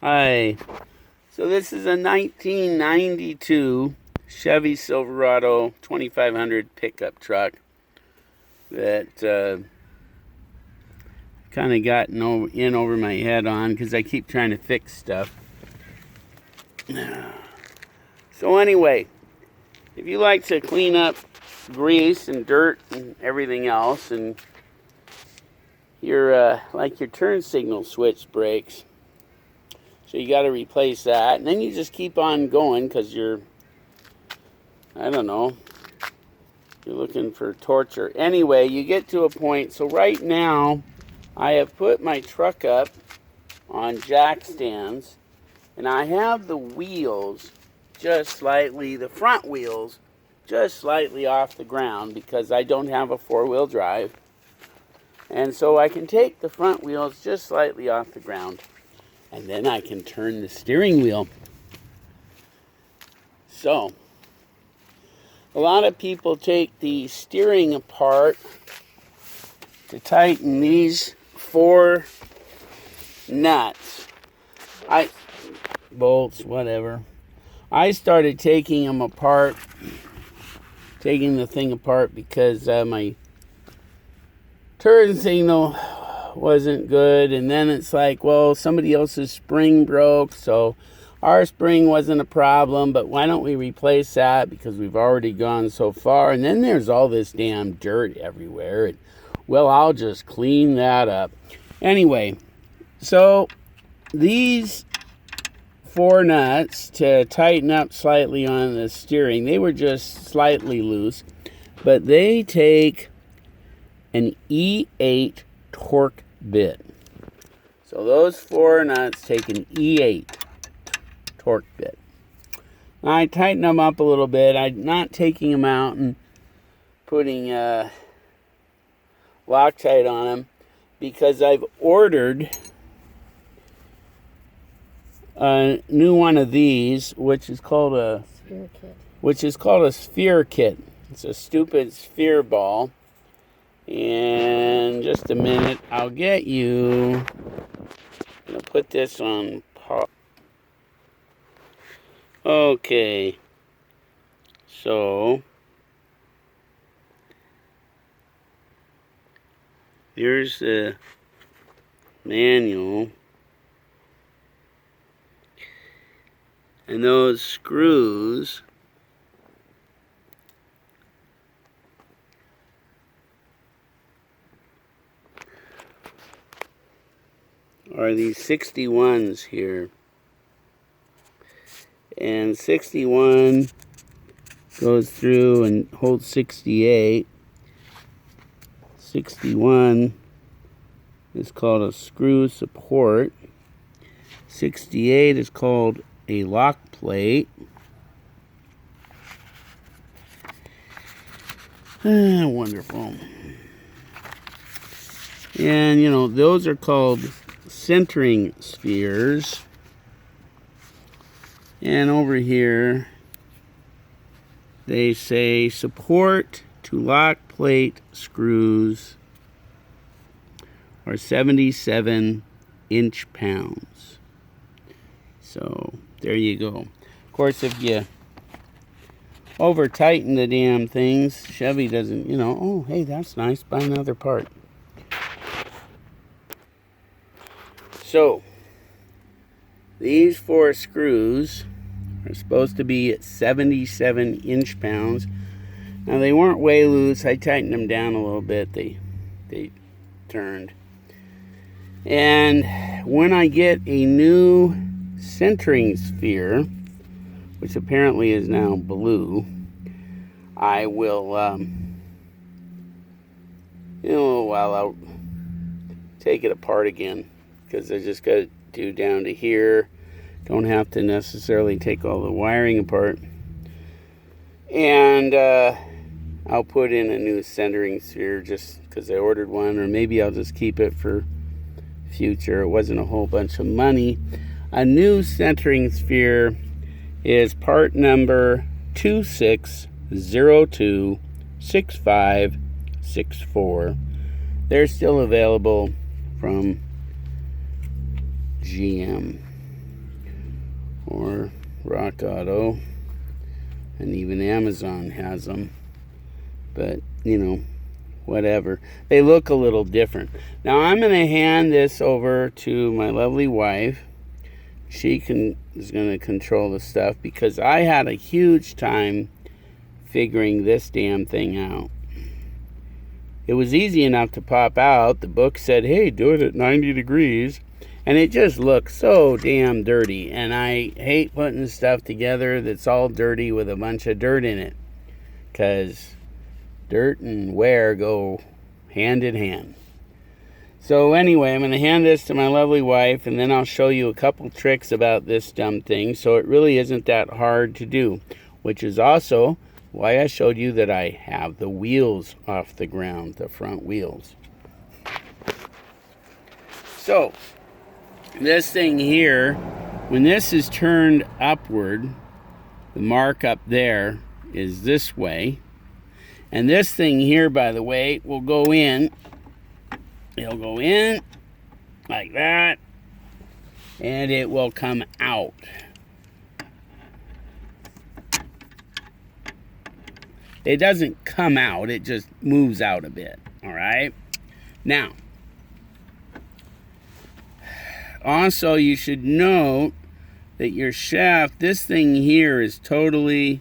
Hi. So this is a 1992 Chevy Silverado 2500 pickup truck that kind of gotten in over my head on because I keep trying to fix stuff. So anyway, if you like to clean up grease and dirt and everything else, and your like your turn signal switch breaks, so you got to replace that, and then you just keep on going because you're, I don't know, you're looking for torture. Anyway, you get to a point. So right now I have put my truck up on jack stands, and I have the wheels just slightly, the front wheels just slightly off the ground because I don't have a four-wheel drive. And so I can take the front wheels just slightly off the ground, and then I can turn the steering wheel. So a lot of people take the steering apart to tighten these 4 nuts. Bolts, whatever. I started taking them apart, taking the thing apart because my turn signal wasn't good, and then it's like, well, somebody else's spring broke, so our spring wasn't a problem, but why don't we replace that because we've already gone so far. And then there's all this damn dirt everywhere, and well, I'll just clean that up. Anyway, so these 4 nuts to tighten up slightly on the steering, they were just slightly loose, but they take an E8 torque bit. So those 4 nuts take an E8 torque bit. I tighten them up a little bit. I'm not taking them out and putting Loctite on them because I've ordered a new one of these, which is called a sphere kit. It's a stupid sphere ball. In just a minute, I'll get you. I'm gonna put this on pause. Okay, so here's the manual, and those screws are these 61s here, and 61 goes through and holds 68. 61 is called a screw support. 68 is called a lock plate. Wonderful. And you know, those are called centering spheres. And over here they say support to lock plate screws are 77 inch-pounds. So there you go. Of course, if you over tighten the damn things, Chevy doesn't, you know, oh hey, that's nice, buy another part. So these 4 screws are supposed to be at 77 inch-pounds. Now they weren't way loose. I tightened them down a little bit. They turned. And when I get a new centering sphere, which apparently is now blue, I will, in a little while, I'll take it apart again because I just got to do down to here. Don't have to necessarily take all the wiring apart. And I'll put in a new centering sphere just because I ordered one, or maybe I'll just keep it for future. It wasn't a whole bunch of money. A new centering sphere is part number 26026564. They're still available from GM. or Rock Auto, and even Amazon has them. But, you know, whatever. They look a little different. Now I'm going to hand this over to my lovely wife. She is going to control the stuff, because I had a huge time figuring this damn thing out. It was easy enough to pop out. The book said, hey, do it at 90 degrees. And it just looks so damn dirty. And I hate putting stuff together that's all dirty with a bunch of dirt in it, because dirt and wear go hand in hand. So anyway, I'm going to hand this to my lovely wife, and then I'll show you a couple tricks about this dumb thing, so it really isn't that hard to do, which is also why I showed you that I have the wheels off the ground, the front wheels. So this thing here, when this is turned upward, the mark up there is this way. And this thing here, by the way, will go in. It'll go in like that, and it will come out. It doesn't come out, it just moves out a bit, all right? Now, also you should note that your shaft, this thing here is totally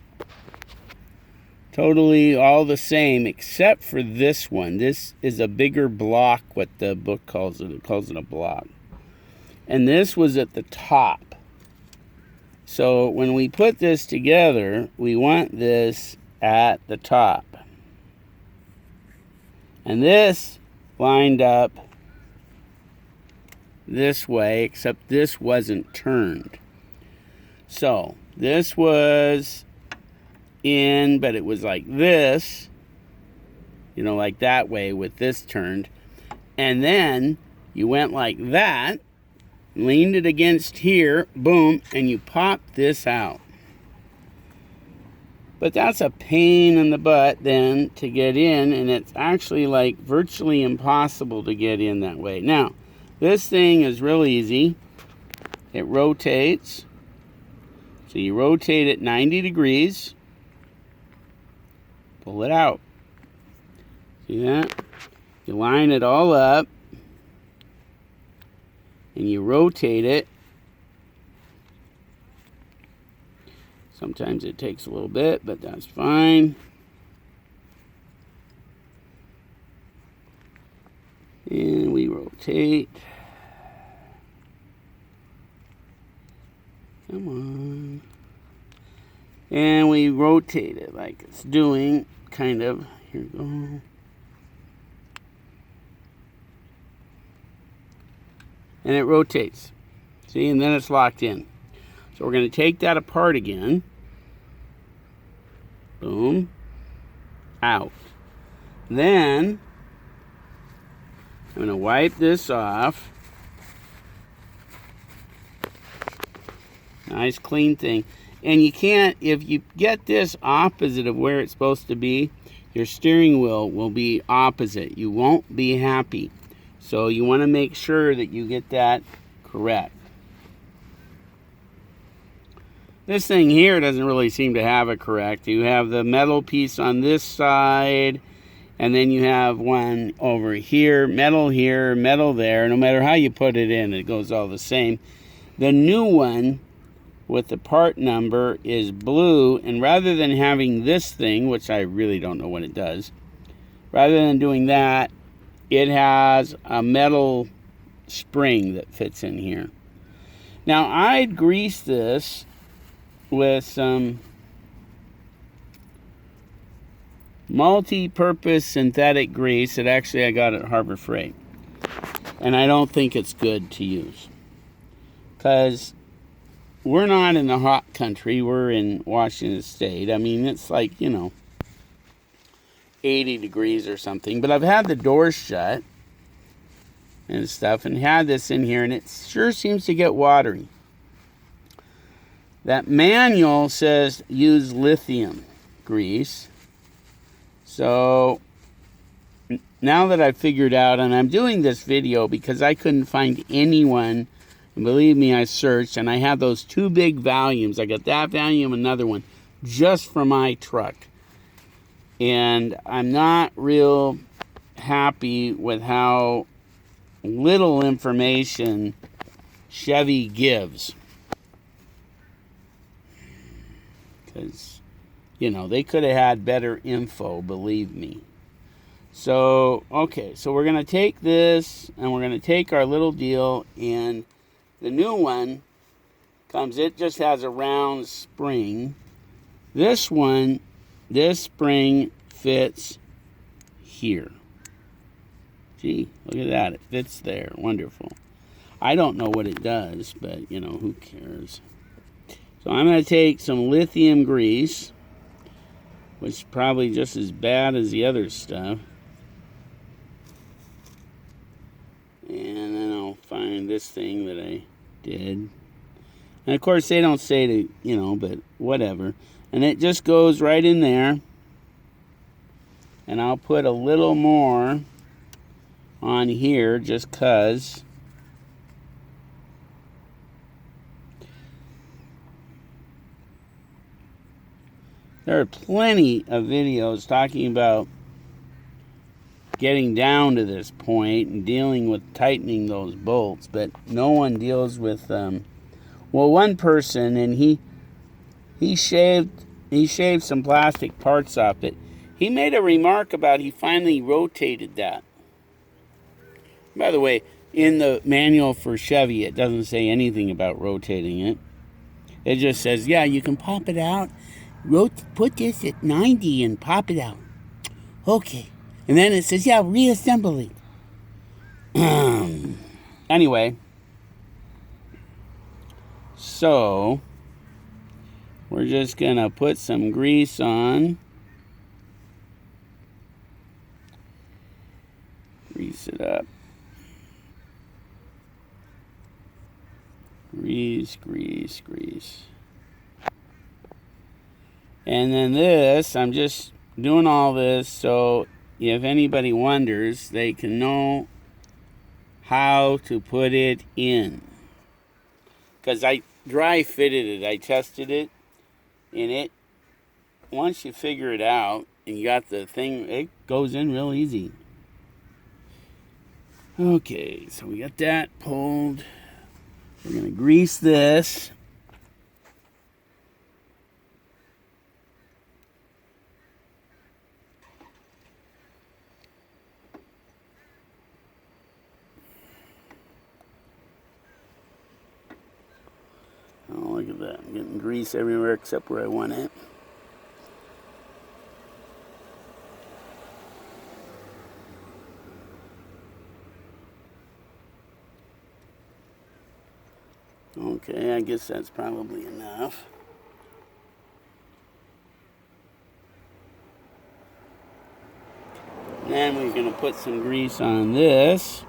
all the same, except for this one. This is a bigger block, what the book calls it. It calls it a block. And this was at the top. So when we put this together, we want this at the top. And this lined up this way, except this wasn't turned. So this was in, but it was like this, you know, like that way with this turned. And then you went like that, leaned it against here, boom, and you pop this out. But that's a pain in the butt then to get in, and it's actually like virtually impossible to get in that way. Now, this thing is real easy. It rotates. So you rotate it 90 degrees. Pull it out. See that? You line it all up, and you rotate it. Sometimes it takes a little bit, but that's fine. And we rotate. Come on. And we rotate it like it's doing, kind of. Here we go. And it rotates. See, and then it's locked in. So we're going to take that apart again. Boom. Out. Then I'm going to wipe this off. Nice clean thing. And you can't, if you get this opposite of where it's supposed to be, your steering wheel will be opposite. You won't be happy. So you want to make sure that you get that correct. This thing here doesn't really seem to have it correct. You have the metal piece on this side, and then you have one over here, metal there. No matter how you put it in, it goes all the same. The new one with the part number is blue, and rather than having this thing, which I really don't know what it does, rather than doing that, it has a metal spring that fits in here. Now I'd grease this with some multi-purpose synthetic grease that actually I got at Harbor Freight, and I don't think it's good to use, because we're not in the hot country. We're in Washington State. I mean, it's like, 80 degrees or something. But I've had the doors shut and stuff and had this in here, and it sure seems to get watery. That manual says use lithium grease. So now that I've figured out, and I'm doing this video because I couldn't find anyone And believe me, I searched, and I have those two big volumes. I got that volume, another one, just for my truck. And I'm not real happy with how little information Chevy gives. Because, you know, they could have had better info, believe me. So, okay, so we're going to take this, and we're going to take our little deal, and the new one comes, it just has a round spring. This one, this spring fits here. Gee, look at that. It fits there. Wonderful. I don't know what it does, but, you know, who cares? So I'm going to take some lithium grease, which is probably just as bad as the other stuff. And then I'll find this thing that I did. And of course, they don't say to, you know, but whatever. And it just goes right in there. And I'll put a little more on here just because. There are plenty of videos talking about getting down to this point and dealing with tightening those bolts, but no one deals with well, one person, and he shaved some plastic parts off it. He made a remark about he finally rotated that. By the way, in the manual for Chevy, it doesn't say anything about rotating it. It just says, yeah, you can pop it out, put this at 90 and pop it out. Okay. And then it says, yeah, reassemble it. Anyway, so we're just going to put some grease on. Grease it up. Grease, grease, grease. And then this, I'm just doing all this so if anybody wonders, they can know how to put it in. Because I dry fitted it, I tested it, and it, once you figure it out and you got the thing, it goes in real easy. Okay, so we got that pulled. We're going to grease this. Oh, look at that. I'm getting grease everywhere except where I want it. Okay, I guess that's probably enough. Then we're going to put some grease on this.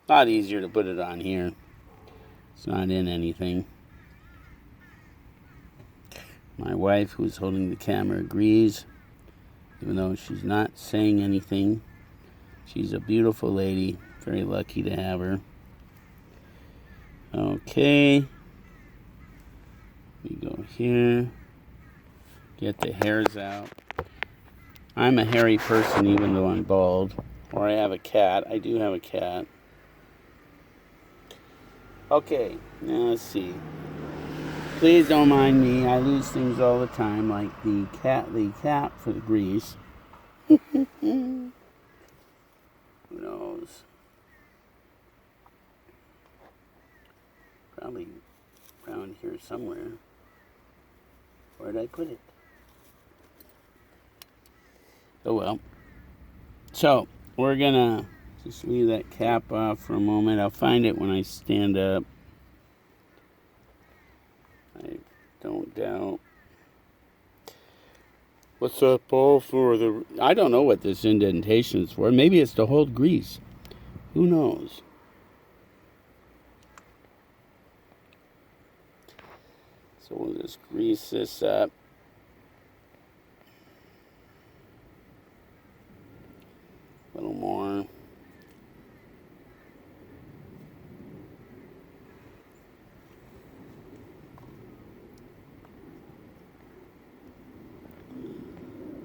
A lot easier to put it on here. It's not in anything. My wife, who's holding the camera, agrees, even though she's not saying anything. She's a beautiful lady. Very lucky to have her. Okay. We go here. Get the hairs out. I'm a hairy person even though I'm bald. Or I have a cat. I do have a cat. Okay, now let's see. Please don't mind me. I lose things all the time, like the cap for the grease. Who knows? Probably around here somewhere. Where did I put it? Oh well. So, we're gonna just leave that cap off for a moment. I'll find it when I stand up. I don't doubt. What's that ball for? I don't know what this indentation is for. Maybe it's to hold grease. Who knows? So we'll just grease this up. A little more.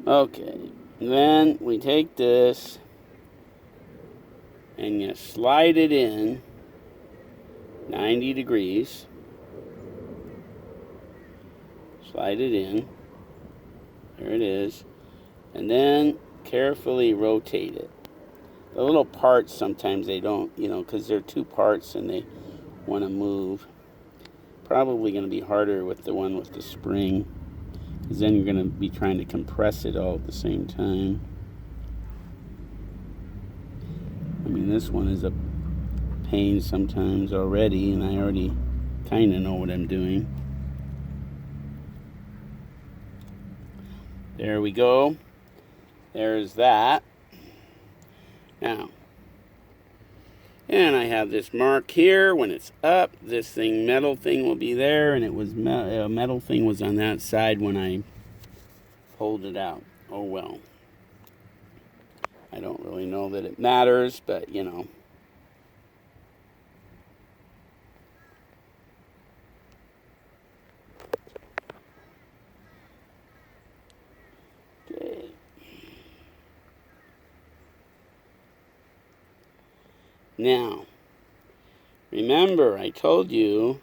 Okay, then we take this and you slide it in 90 degrees. Slide it in. There it is. And then carefully rotate it. The little parts, sometimes they don't, because they're two parts and they want to move. Probably going to be harder with the one with the spring, because then you're going to be trying to compress it all at the same time. I mean, this one is a pain sometimes already, and I already kind of know what I'm doing. There we go. There's that. Now, and I have this mark here. When it's up, this metal thing will be there, and it was metal thing was on that side when I pulled it out. Oh well. I don't really know that it matters, but Okay. Now, remember, I told you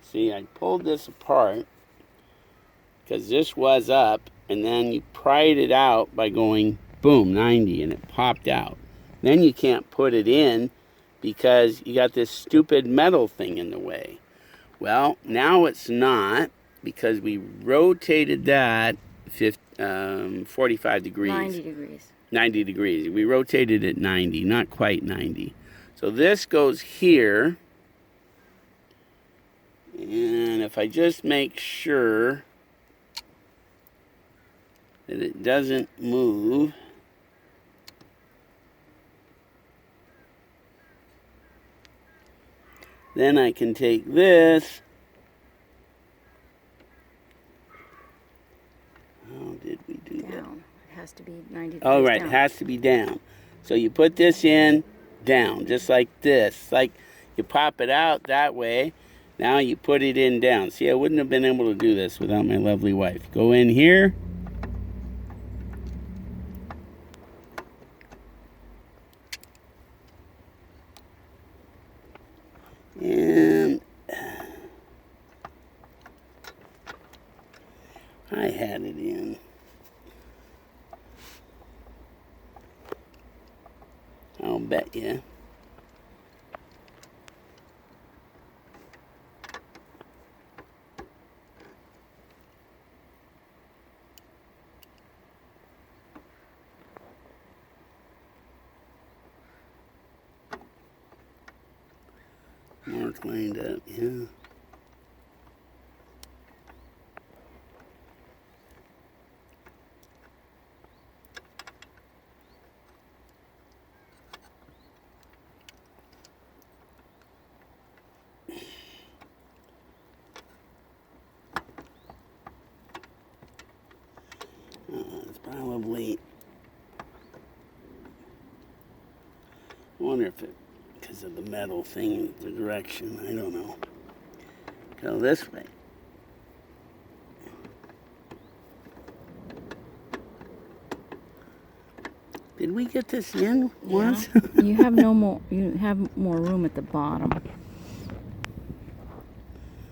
see, I pulled this apart because this was up, and then you pried it out by going boom 90 and it popped out. Then you can't put it in because you got this stupid metal thing in the way. Well, now it's not, because we rotated that 45 degrees. 90 degrees. 90 degrees. We rotated it 90, not quite 90. So this goes here. And if I just make sure that it doesn't move, then I can take this. How did we do that? Down. It has to be 90 degrees. Oh, right. Down. It has to be down. So you put this in, down, just like this. Like you pop it out that way. Now you put it in down. See, I wouldn't have been able to do this without my lovely wife. Go in here. And I had it in. I'll bet you. Mark lined up, yeah. It's probably, I wonder if it, because of the metal thing, the direction, I don't know. Go this way. Did we get this in once? Yeah. You have more room at the bottom.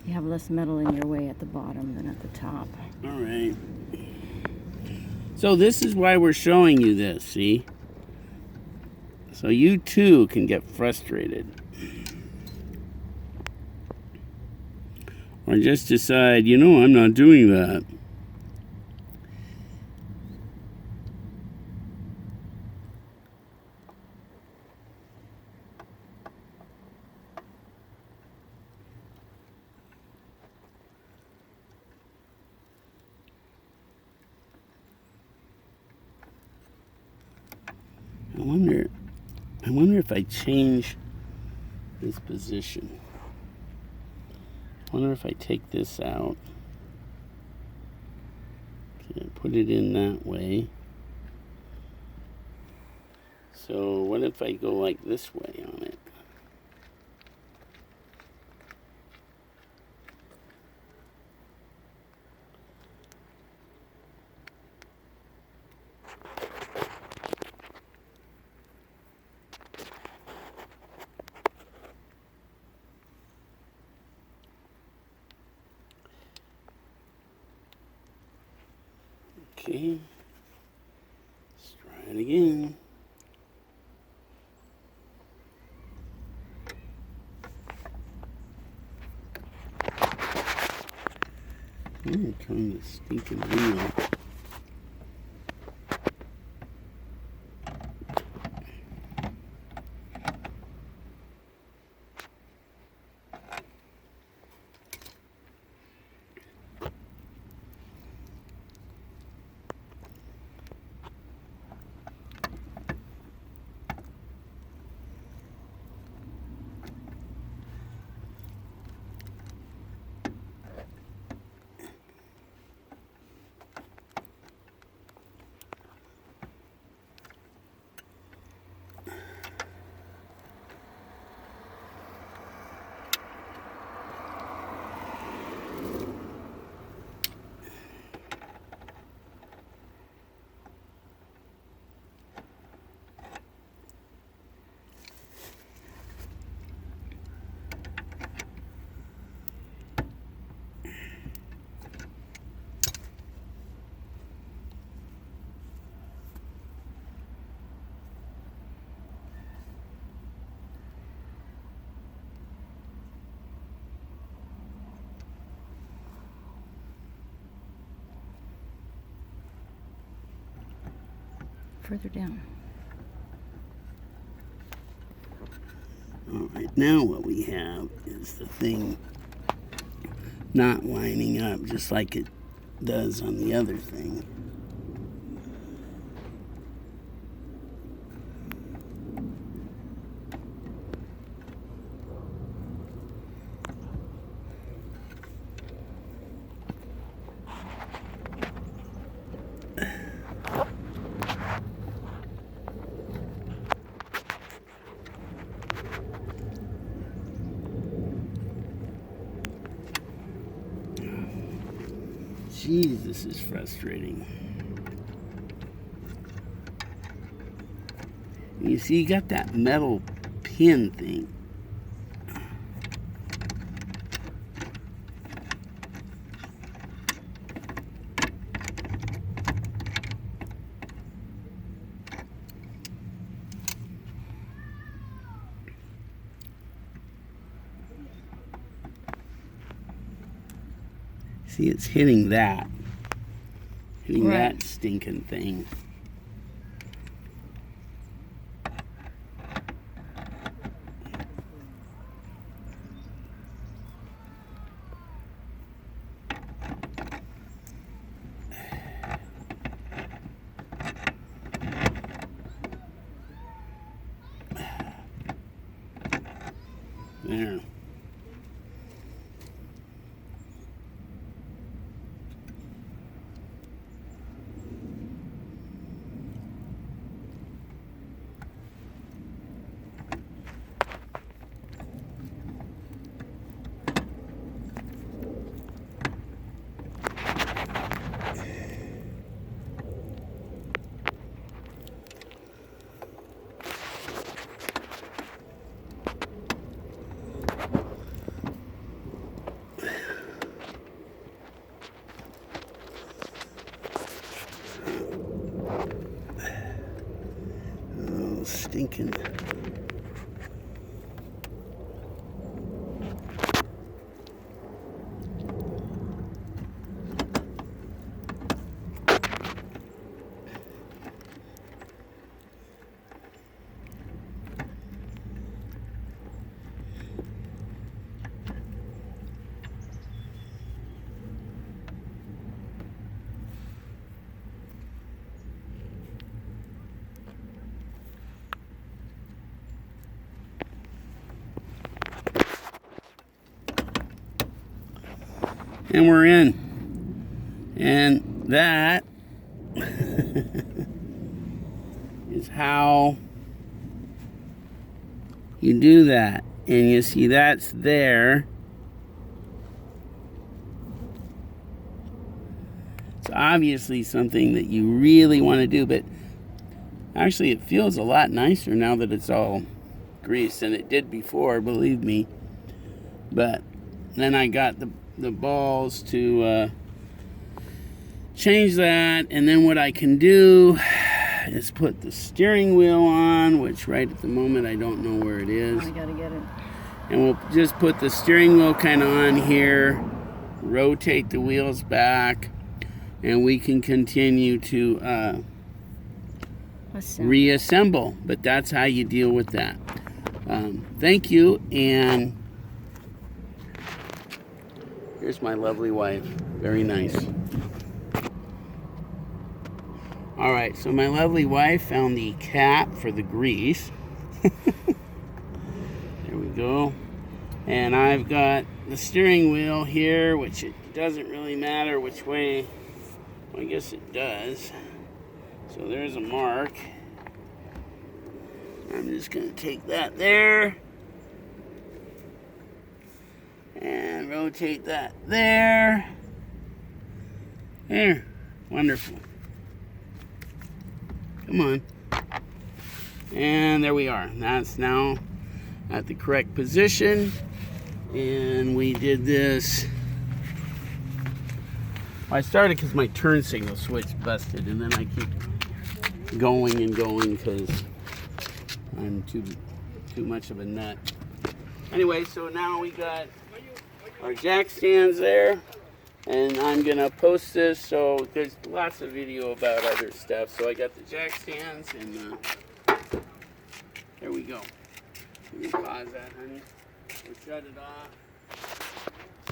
You have less metal in your way at the bottom than at the top. All right. So this is why we're showing you this, see? So you too can get frustrated. Or just decide, I'm not doing that. I wonder if I change this position. I wonder if I take this out. Yeah, put it in that way. So what if I go like this way on it? Okay, let's try it again. I'm trying to stinking wheel. Further down. All right, now what we have is the thing not lining up just like it does on the other thing. Jeez, this is frustrating. You see, you got that metal pin thing. See, it's hitting that. Hitting Right. that stinking thing. There. Oh, stinking. And we're in. And that is how you do that. And you see that's there. It's obviously something that you really want to do, but actually it feels a lot nicer now that it's all greased than it did before, believe me. But then I got the balls to change that, and then what I can do is put the steering wheel on, which right at the moment I don't know where it is. I gotta get it. And we'll just put the steering wheel kind of on here, rotate the wheels back, and we can continue to reassemble. But that's how you deal with that. Thank you, and here's my lovely wife. Very nice. All right, so my lovely wife found the cap for the grease. There we go. And I've got the steering wheel here, which it doesn't really matter which way. Well, I guess it does. So there's a mark. I'm just going to take that there. And rotate that there. There. Wonderful. Come on. And there we are. That's now at the correct position. And we did this. Well, I started because my turn signal switch busted, and then I keep going and going because I'm too much of a nut. Anyway, so now we got our jack stands there, and I'm gonna post this, so there's lots of video about other stuff. So I got the jack stands, and there we go. Let me pause that, honey. We'll shut it off.